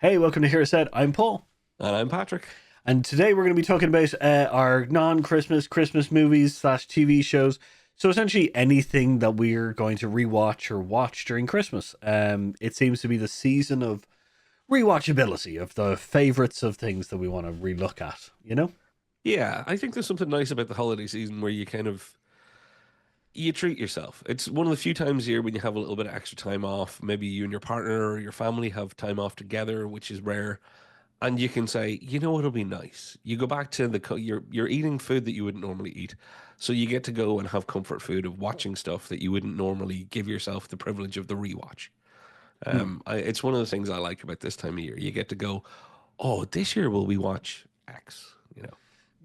Hey, welcome to Hear It Said. I'm Paul, And I'm Patrick. and today we're going to be talking about our non-Christmas movies slash TV shows. So essentially, anything that we're going to rewatch or watch during Christmas. It seems to be the season of rewatchability of the favorites of things that we want to relook at. You know? Yeah, I think there's something nice about the holiday season where you treat yourself. It's one of the few times a year when you have a little bit of extra time off. Maybe you and your partner or your family have time off together, which is rare. And you can say, you know what'll be nice? You go back to you're eating food that you wouldn't normally eat. So you get to go and have comfort food of watching stuff that you wouldn't normally give yourself the privilege of the rewatch. Hmm. It's one of the things I like about this time of year. You get to go, oh, this year will we watch X? You know.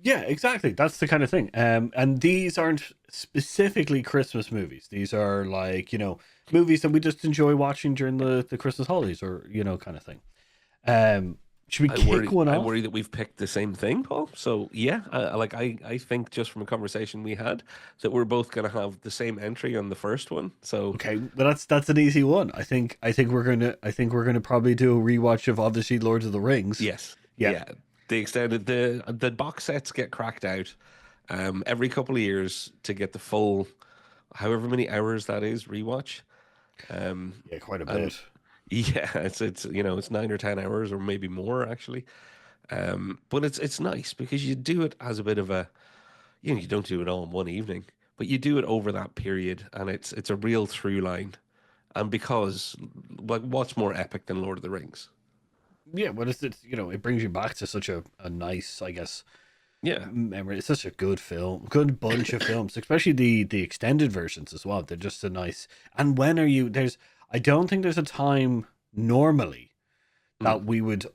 Yeah, exactly. That's the kind of thing. And these aren't specifically Christmas movies. These are like movies that we just enjoy watching during the Christmas holidays, or kind of thing. Should we kick one I off? worry that we've picked the same thing, Paul. So yeah, I think just from a conversation we had that we're both gonna have the same entry on the first one. So Okay, but that's an easy one. I think we're gonna probably do a rewatch of obviously Lord of the Rings. yes, Yeah, yeah, the box sets get cracked out every couple of years to get the full however many hours that is rewatch. Um, yeah, quite a and bit. yeah, it's it's 9 or 10 hours or maybe more actually. But it's nice because you do it as a bit of a you don't do it all in one evening, but you do it over that period, and it's a real through line. And because, like, what's more epic than Lord of the Rings? Yeah, but it brings you back to such a nice, I guess, Yeah, memory. It's such a good film, good bunch of films, especially the extended versions as well. They're just a nice. And when are you? I don't think there's a time normally mm, that we would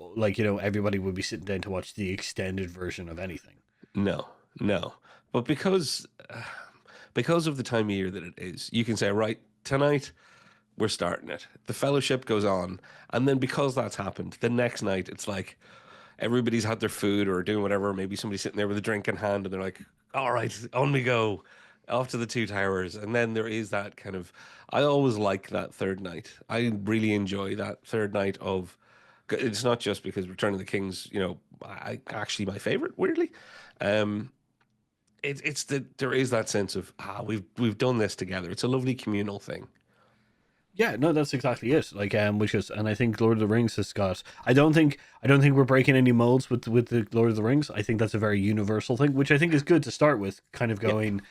everybody would be sitting down to watch the extended version of anything. no, no. But because of the time of year that it is, you can say, right, tonight we're starting it. The fellowship goes on, and then because that's happened, the next night it's like everybody's had their food or doing whatever. Maybe somebody's sitting there with a drink in hand, and they're like, "All right, on we go." Off to the two towers, and then there is that kind of. I always like that third night. I really enjoy that third night of. It's not just because Return of the Kings, I actually my favorite. Weirdly, um, it's there is that sense of we've done this together. It's a lovely communal thing. Yeah, no, that's exactly it. Like, which is, and I think Lord of the Rings has got. I don't think we're breaking any molds with the Lord of the Rings. I think that's a very universal thing, which I think is good to start with. Kind of Yeah, going,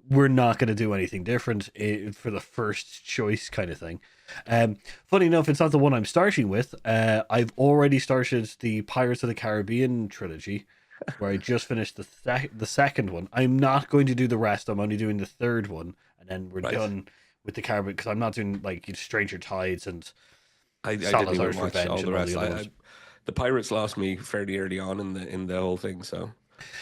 we're not going to do anything different for the first choice kind of thing. Funny enough, it's not the one I'm starting with. I've already started the Pirates of the Caribbean trilogy, where I just finished the second one. I'm not going to do the rest. I'm only doing the third one, and then we're right. done with the Caribbean because I'm not doing like Stranger Tides and I didn't even Salazar's watch Revenge all the and all the rest. other ones. The pirates lost me fairly early on in the whole thing. So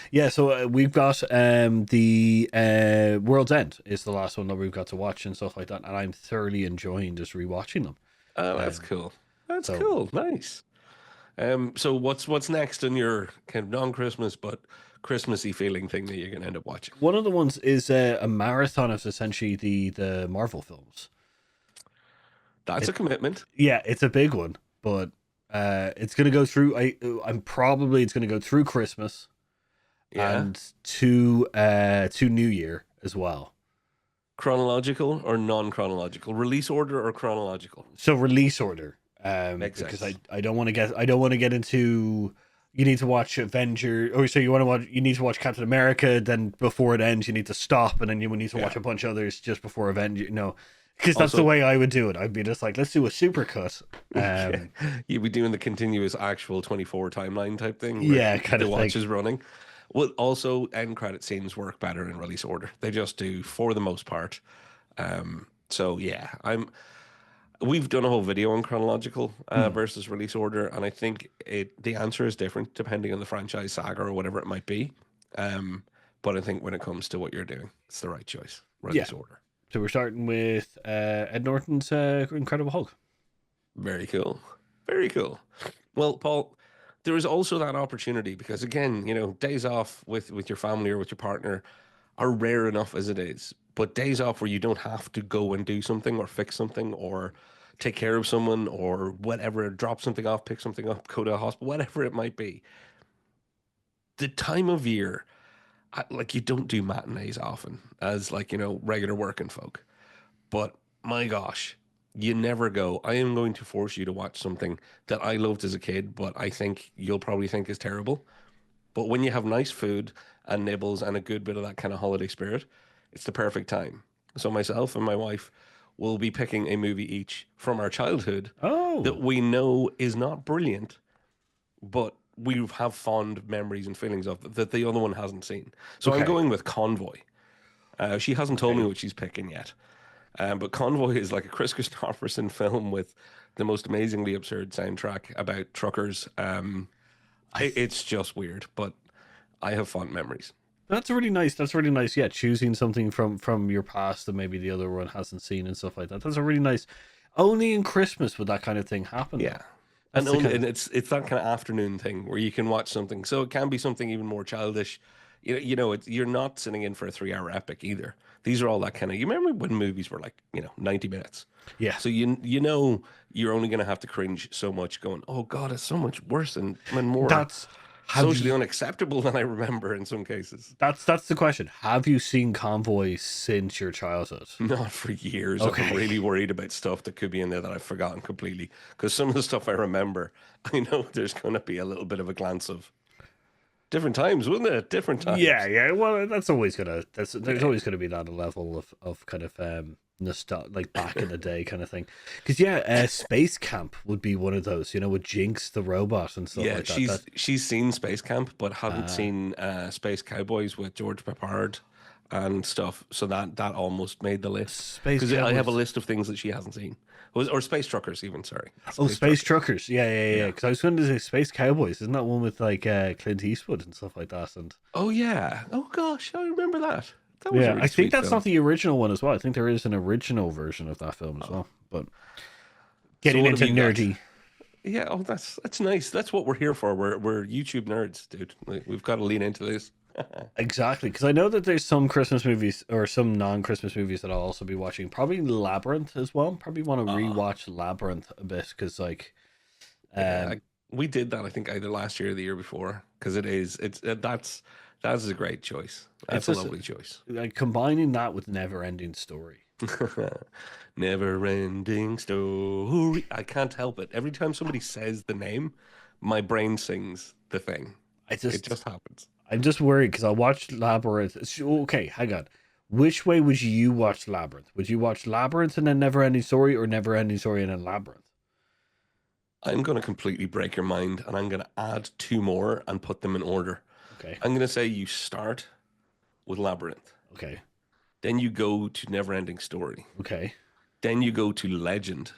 Yeah, so we've got the World's End is the last one that we've got to watch and stuff like that, and I'm thoroughly enjoying just rewatching them. that's Um, cool. That's so cool. Nice. So what's next on your kind of non-Christmas but Christmassy feeling thing that you're gonna end up watching? one of the ones is a marathon of essentially the Marvel films. That's a It commitment. Yeah, it's a big one, but it's gonna go through. I'm probably it's gonna go through Christmas Yeah. and to New Year as well. Chronological or non-chronological? Release order or chronological? So release order, Makes because sense. I don't want to get into. You need to watch Avenger, or so you need to watch Captain America. Then before it ends, you need to stop, and then you will need to Yeah. watch a bunch of others just before Avenger. No, because that's the Also, way I would do it. I'd be just like, let's do a supercut. yeah, you'd be doing the continuous actual 24 timeline type thing where Yeah, kind the of thing. watch is running. Well, also end credit scenes work better in release order. They just do for the most part. So yeah, we've done a whole video on chronological Hmm. versus release order, and I think the answer is different depending on the franchise saga or whatever it might be. Um, but I think when it comes to what you're doing, it's the right choice. Yeah. Release order. So we're starting with Ed Norton's Incredible Hulk. Very cool. Very cool. Well, Paul, there is also that opportunity because again, days off with your family or with your partner are rare enough as it is. But days off where you don't have to go and do something or fix something or take care of someone or whatever, drop something off, pick something up, go to a hospital, whatever it might be. The time of year, like you don't do matinees often as like, regular working folk. But my gosh, you never go, I am going to force you to watch something that I loved as a kid, but I think you'll probably think is terrible. But when you have nice food and nibbles and a good bit of that kind of holiday spirit, it's the perfect time. So myself and my wife will be picking a movie each from our childhood that Oh, we know is not brilliant, but we have fond memories and feelings of that the other one hasn't seen. So I'm okay, going with Convoy. She hasn't told me okay. what she's picking yet. But Convoy is like a Chris Christopherson film with the most amazingly absurd soundtrack about truckers. I It's just weird, but I have fond memories. That's really nice. That's really nice. Yeah, choosing something from your past that maybe the other one hasn't seen and stuff like that. That's a really nice. Only in Christmas would that kind of thing happen, Yeah. though. That's the kind And of it's that kind of afternoon thing where you can watch something. So it can be something even more childish. You're not sitting in for a 3 hour epic either. These are all that kind of. You remember when movies were like 90 minutes. yeah. So you're only going to have to cringe so much, going, oh God, it's so much worse and more That's have socially you. unacceptable than I remember in some cases. That's the question. Have you seen Convoy since your childhood? Not for years. I'm Okay. really worried about stuff that could be in there that I've forgotten completely. Because some of the stuff I remember, I know there's going to be a little bit of a glance of different times, wouldn't it? Different Yeah, times. yeah. Well, that's always gonna. There's Yeah. always gonna be that level of kind of nostalgia, like back in the day kind of thing. Because yeah, Space Camp would be one of those. With Jinx the robot and stuff Yeah, like that. she's seen Space Camp, but hadn't Uh, seen Space Cowboys with George Peppard and stuff. So that almost made the list Space because I have a Cowboys. list of things that she hasn't seen, or Space Truckers even. Sorry, Oh, Space Space Truckers. Truckers. Yeah, yeah, yeah. Yeah. Because I was going to say Space Cowboys. Isn't that one with like Clint Eastwood and stuff like that? And Oh yeah. Oh gosh, I remember that. That was a yeah, I really think sweet that's film. not the original one as well. I think there is an original version of that film as Oh. well. But So getting what have into you got? nerdy. Yeah, oh, that's nice. That's what we're here for. We're YouTube nerds, dude. We've got to lean into this. Exactly, because I know that there's some Christmas movies or some non-Christmas movies that I'll also be watching. Probably Labyrinth as well. Probably want to Ah, rewatch Labyrinth a bit because, like, yeah, um, we did that. I think either last year or the year before, because that's a great choice. it's That's a just lovely choice. like combining that with Never-Ending Story. Never ending story. I can't help it. Every time somebody says the name, my brain sings the thing. I It just, just happens. I'm just worried because I watched Labyrinth. Okay, hang on. Which way would you watch Labyrinth? Would you watch Labyrinth and then Never-Ending Story, or Never-Ending Story and then Labyrinth? I'm going to completely break your mind, and I'm going to add two more and put them in order. Okay, I'm going to say you start with Labyrinth. okay, Then you go to Neverending Story. okay. Then you go to Legend.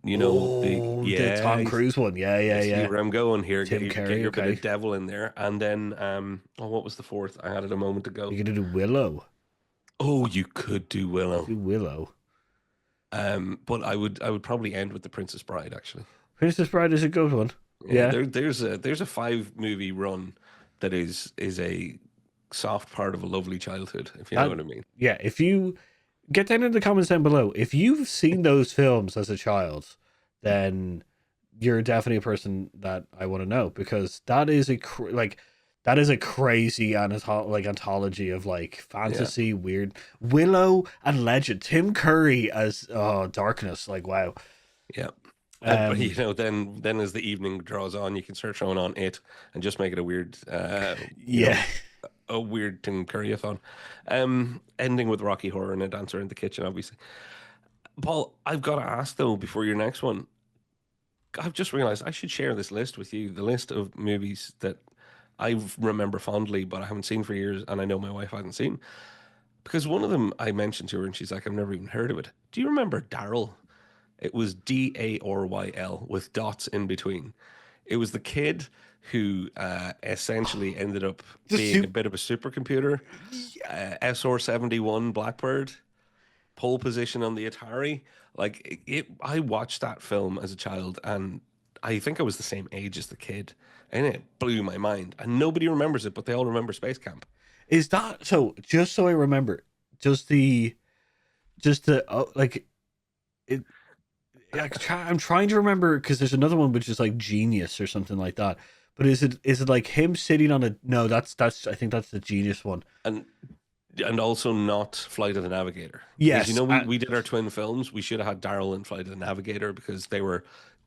Oh, the Yeah, Tom Cruise one. Yeah, yeah, I see yeah. where I'm going here. Tim Get Curry. your bit Okay. of devil in there, and then oh, what was the fourth? I had it a moment ago. You could do Willow. Oh, you could do You Willow. do Willow. But I would probably end with the Princess Bride actually. Princess Bride is a good one. Yeah, Yeah. there's a 5 movie run that is a soft part of a lovely childhood, if you know That what I mean. yeah, if you get down in the comments down below, if you've seen those films as a child, then you're definitely a person that I want to know because that is like that is a crazy like anthology of like Yeah. fantasy, weird Willow and Legend. Tim Curry as Darkness, like wow. Yeah. But Um then as the evening draws on, you can start showing on it and just make it yeah. a weird Tim Curryathon. Ending with Rocky Horror and a dancer in the kitchen, obviously. Paul, I've got to ask though before your next one. I've just realized I should share this list with you, the list of movies that I remember fondly, but I haven't seen for years, and I know my wife hasn't seen. Because one of them I mentioned to her, and she's like, "I've never even heard of it." Do you remember Daryl? It was Daryl with dots in between. It was the kid who essentially ended up The being a soup. bit of a supercomputer. SR-71 Blackbird, pole position on the Atari. Like I watched that film as a child, and I think I was the same age as the kid, and it blew my mind. And nobody remembers it, but they all remember Space Camp. Is that so? Just so I remember, does the just the like it? Yeah, I'm trying to remember because there's another one which is like Genius or something like that. But is it like him sitting on a? No, that's I think that's the Genius one. and and also not Flight of the Navigator, because Yes, we did our twin films. We should have had Daryl and Flight of the Navigator because they were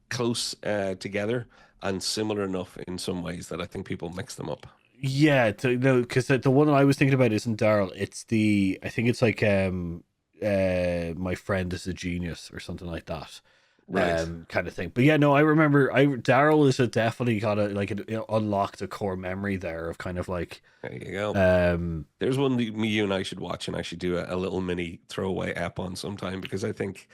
close together and similar enough in some ways that I think people mix them up. yeah, no, because the one that I was thinking about isn't Daryl. It's the I think it's like my friend is a genius or something like that. Right. Kind of thing. But yeah, no, I remember. I Daryl is a definitely got a like it unlocked a core memory there of kind of like There you go. um There's one that me, you, and I should watch, and I should do a little mini throwaway app on sometime because I think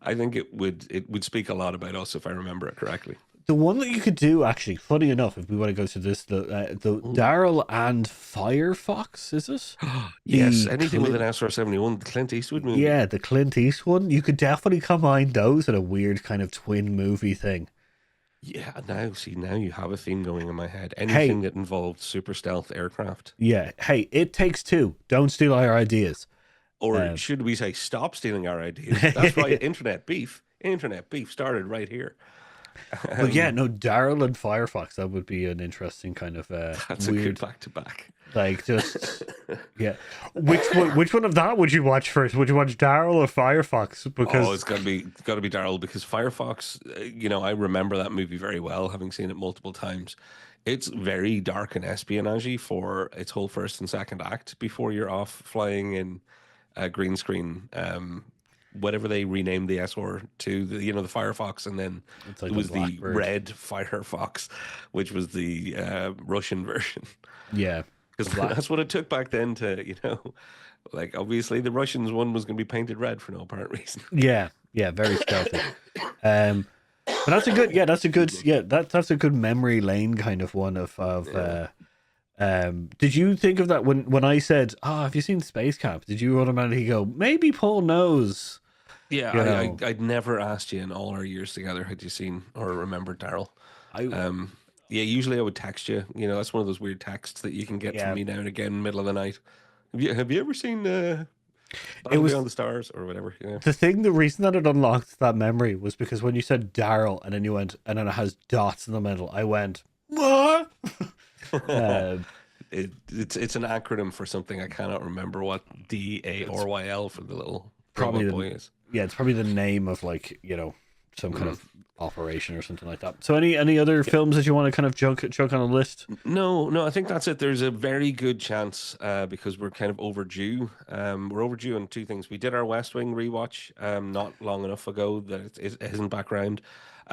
it would speak a lot about us if I remember it correctly. the one that you could do actually. Funny enough, if we want to go to this, the Ooh. Daryl and Firefox is it Yes, the anything with an Clint? SR-71, the Clint Eastwood movie. Yeah, the Clint Eastwood one. You could definitely combine those in a weird kind of twin movie thing. Yeah, now see, now you have a theme going in my head. Hey, Anything that involved super stealth aircraft. yeah, hey, It Takes Two. Don't steal our ideas. Or Um, should we say stop stealing our ideas? That's right, internet beef. Internet beef started right here. but yeah, Um, no, Daryl and Firefox. That would be an interesting kind of that's a good weird, back to back. like just yeah. Which one of that would you watch first? Would you watch Daryl or Firefox? Oh, Because it's got to be Daryl because Firefox. I remember that movie very well, having seen it multiple times. It's very dark and espionage for its whole first and second act before you're off flying in green screen. Whatever they renamed the SR to, the Firefox, and then it's it like the was the Blackbird. Red Firefox, which was the Russian version. Yeah, the Because black. that's what it took back then to, like obviously the Russians one was going to be painted red for no apparent reason. Yeah, yeah, very stealthy. Um, but that's a good. Yeah, that's a good. Excuse me. Yeah, that's a good memory lane kind of one of. Yeah. Did you think of that when I said, "Oh, have you seen Space Camp?" Did you automatically go, "Maybe Paul knows"? Yeah, You I know, I'd never asked you in all our years together had you seen or remembered Daryl. I Um, yeah, usually I would text you. That's one of those weird texts that you can get from yeah. me now and again, middle of the night. Have you ever seen It Battle was Beyond the Stars or whatever? Yeah. the thing. The reason that it unlocked that memory was because when you said Daryl and then you went and then it has dots in the middle, I went what? Um, It's an acronym for something I cannot remember what it's DARYL for the little probably robot the boy is. yeah, it's probably the name of like some kind Mhm. of operation or something like that. So any other films that you want to kind of chunk on a list? No, no, I think that's it. There's a very good chance because we're kind of overdue. We're overdue on two things. We did our West Wing rewatch not long enough ago that it isn't background.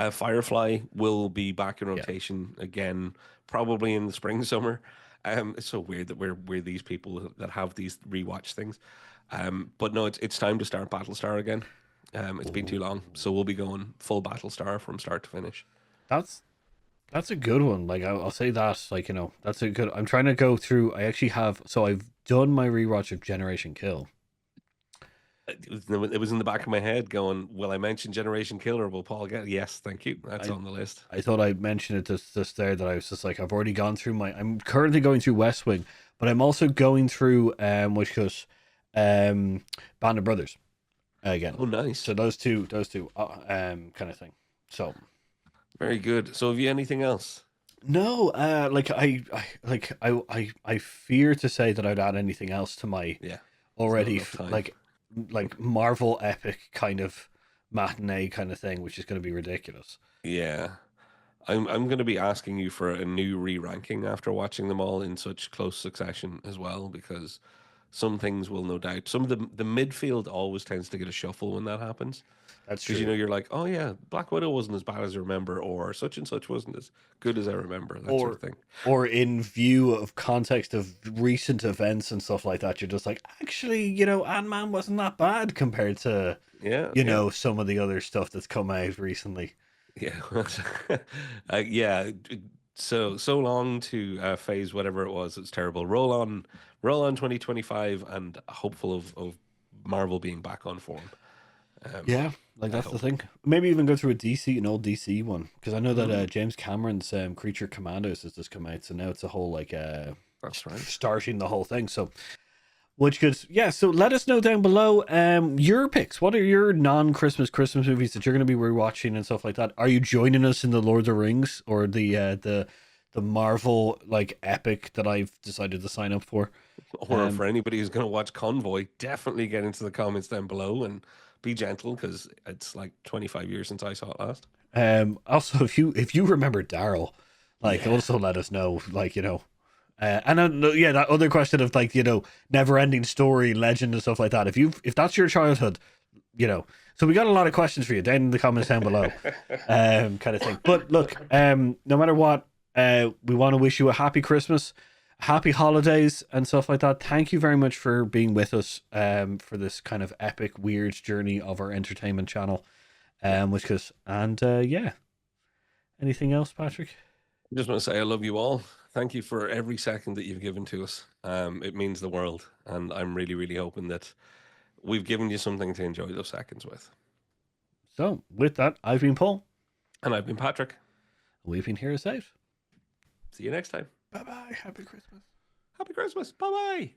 Firefly will be back in Yeah. rotation again, probably in the spring, summer. It's so weird that we're these people that have these rewatch things. But no, it's time to start Battlestar again. It's been too long, Ooh. so we'll be going full Battlestar from start to finish. That's That's a good one. Like I'll say that. Like that's a good. I'm trying to go through. I actually have. So I've done my rewatch of Generation Kill. It was in the back of my head going, will I mention Generation Killer? Will Paul get? Yes, thank you. That's I on the list. I thought I'd mention it just there that I was just like I've already gone through my. I'm currently going through West Wing, but I'm also going through which goes Band of Brothers again. Oh, nice. So those two kind of thing. So Very good. So have you anything else? no, like I fear to say that I'd add anything else to my Yeah, there's not already enough time. like Marvel epic kind of matinee kind of thing, which is going to be ridiculous. Yeah. I'm going to be asking you for a new re-ranking after watching them all in such close succession as well, because some things will no doubt. Some of the midfield always tends to get a shuffle when that happens. That's Because true. you're like, oh yeah, Black Widow wasn't as bad as I remember, or such and such wasn't as good as I remember, that sort of Or thing. or in view of context of recent events and stuff like that, you're just like, actually, Ant-Man wasn't that bad compared to, Yeah, yeah. some of the other stuff that's come out recently. Yeah, yeah. So long to phase whatever it was. It's terrible. Roll on 2025, and hopeful of Marvel being back on form. Um, Yeah, like I that's the hope. thing. Maybe even go through an old DC one, because I know that Mm, James Cameron's Creature Commandos has just come out, so now it's a whole like that's right. starting the whole thing. So Which could, yeah. So let us know down below your picks. What are your non-Christmas movies that you're going to be rewatching and stuff like that? Are you joining us in the Lord of the Rings or the Marvel like epic that I've decided to sign up for? Or Um, for anybody who's going to watch Convoy, definitely get into the comments down below and be gentle because it's like 25 years since I saw it last. Also, if you remember Daryl, like Yeah. also let us know. Like and yeah, that other question of like never ending story, legend, and stuff like that. If that's your childhood, so we got a lot of questions for you down in the comments down below, kind of thing. But look, no matter what, we want to wish you a happy Christmas, happy holidays, and stuff like that. Thank you very much for being with us, for this kind of epic, weird journey of our entertainment channel, which is and yeah. Anything else, Patrick? I just want to say I love you all. Thank you for every second that you've given to us. It means the world. And I'm really, really hoping that we've given you something to enjoy those seconds with. So, with that, I've been Paul. And I've been Patrick. We've been here to save. See you next time. Bye bye. Happy Christmas. Happy Christmas. Bye bye.